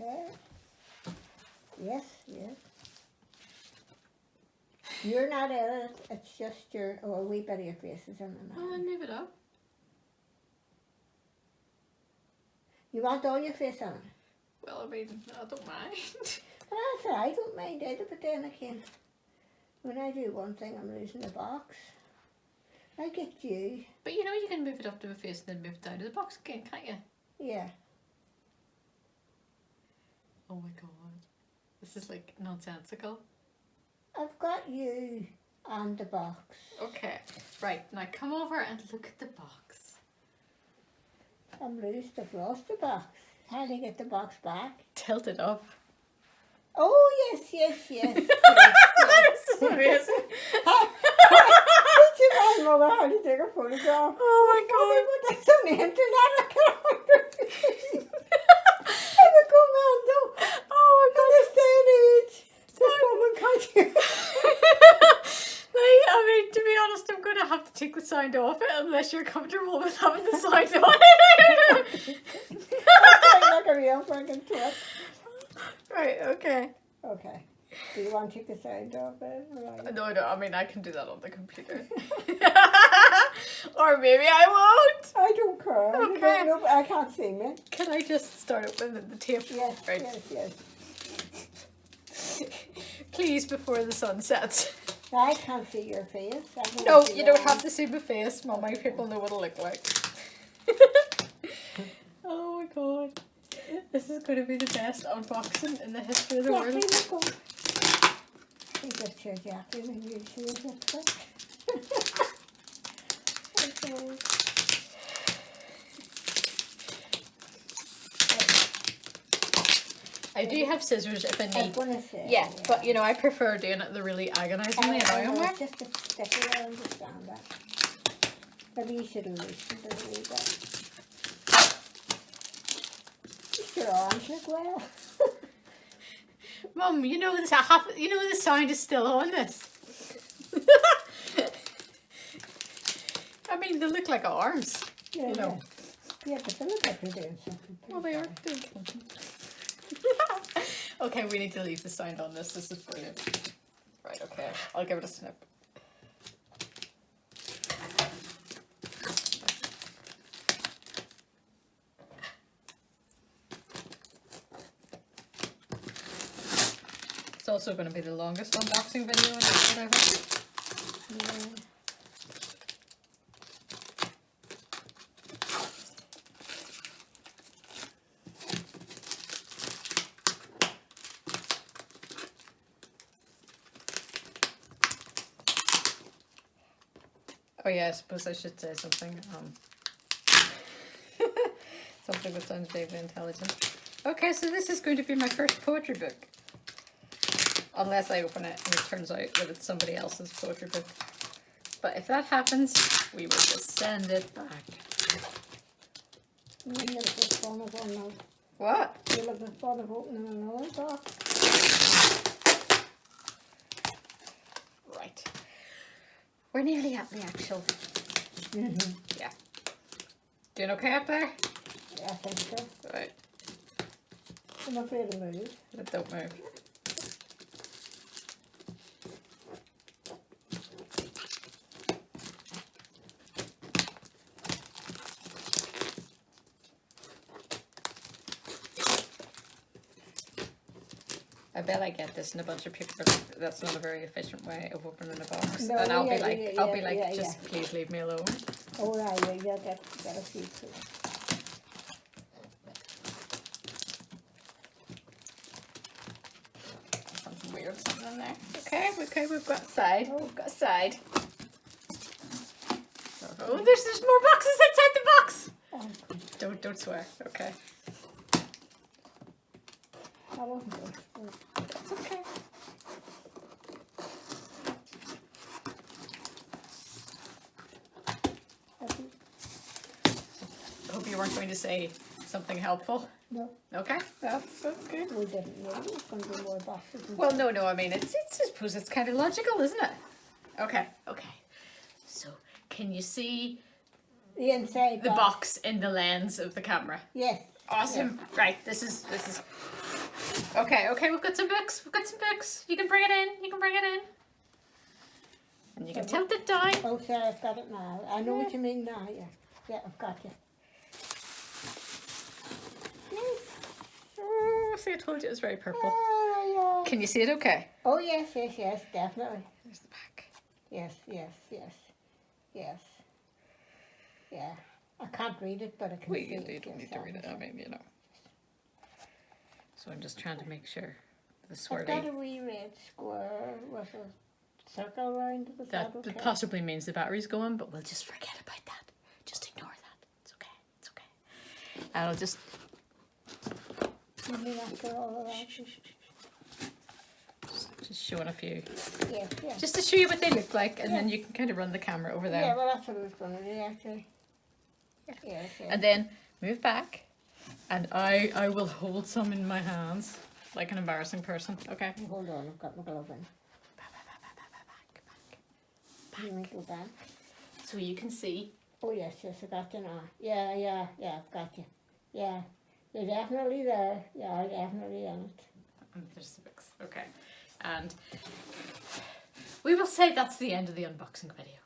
Okay. Yes, yes. You're not in it, it's just your, oh, a wee bit of your face is in the Well, now. then move it up. You want all your face on it? Well, I mean, I don't mind. Well, that's it, I don't mind either, but then again, when I do one thing, I'm losing the box. I get you. But you know, you can move it up to the face and then move it down to the box again, can't you? Yeah. Oh my god. This is like nonsensical. I've got you and the box. Okay, right, now come over and look at the box. I'm loose, I've lost the box. How do I get the box back? Tilt it up. Oh, yes, yes, yes. yes, This is amazing. Teach my mother how to take a photograph. Oh my god. Put this on the internet. I can't I would go mad though. Oh In this day and age, this woman can't do Like, I mean, to be honest, I'm going to have to take the sound off it unless you're comfortable with having the sound on it. It's like a real fucking trip. Right, okay. Okay. Do you want to take the sound off it? Right. No, I mean, I can do that on the computer. Or maybe I won't. I don't care. Okay. No, I can't see me. Can I just start opening the tape? Yes, Right. yes, yes. Please, before the sun sets. I can't see your face. I can No, see you don't that. have to see my face. Mummy, people know what I look like. Oh my god. This is going to be the best unboxing in the history of the world. Jackie, look up. I just heard Jackie when you choose it. Okay. I do have scissors if I I need. want to say. Yeah, but you know, I prefer doing it the really agonisingly annoying way. It's just a sticky, I understand that. Maybe you should have loosened it a wee bit. Your arms look well. Mum, you know this. You know the sound is still on this. I mean, they look like arms. Yeah, You know. yeah, but they look like they're doing something. Well, they are doing something. Okay, we need to leave the sound on this. This is brilliant. Right, okay. I'll give it a snip. It's also going to be the longest unboxing video that I've ever. Yeah. Oh yeah, I suppose I should say something. Something that sounds vaguely intelligent. Okay, so this is going to be my first poetry book. Unless I open it and it turns out that it's somebody else's poetry book. But if that happens, we will just send it back. You're looking fun of one What? You're looking fun of opening another box. Right. We're nearly at the actual. Yeah. Doing okay up there? Yeah, I think so. Right. I'm afraid to move. But don't move. I bet I get this in a bunch of paper. That's not a very efficient way of opening a box. No, and I'll yeah, be like, yeah, I'll be yeah, like, yeah, just please leave me alone. Oh, right, yeah, you'll get a few too. Something weird, something in there. Okay, we've got a side. We've got a side. Oh, there's more boxes inside the box. Oh, Don't swear. Okay. I wasn't good. That's okay. Hope you weren't going to say something helpful. No, Okay, that's good. we didn't know it was going to be more boxes. Well, no. I mean, it's I suppose it's kind of logical, isn't it? Okay. So, can you see The inside the box in the lens of the camera? Yes. Awesome. Right, this is okay, we've got some books. You can bring it in. And you can tilt it down. Oh, sorry, I've got it now. I know what you mean now, yeah. Yeah, I've got you. Oh, see, I told you it was very purple. Yeah. Can you see it okay? Oh, yes, definitely. There's the back. Yes. Yeah. I can't read it, but I can see it. You don't need to read it. I mean, you know. So I'm just trying to make sure the I've swirly. got a wee red square with a circle around it. That possibly means the battery's going, but we'll just forget about that. Just ignore that. It's okay. And I'll just. You mean after all of that? Just showing a few. Yes. Just to show you what they look like, and then you can kind of run the camera over there. Yeah, well, that's what I was going to do, actually. Yes. And then move back, and I will hold some in my hands, like an embarrassing person. Okay. Hold on, I've got my glove in. Back. You make it back. So you can see. Oh, yes, I got you now. Yeah, I've got you. Yeah, you're definitely there. Yeah, you're definitely in it. And there's the books. Okay. And we will say that's the end of the unboxing video.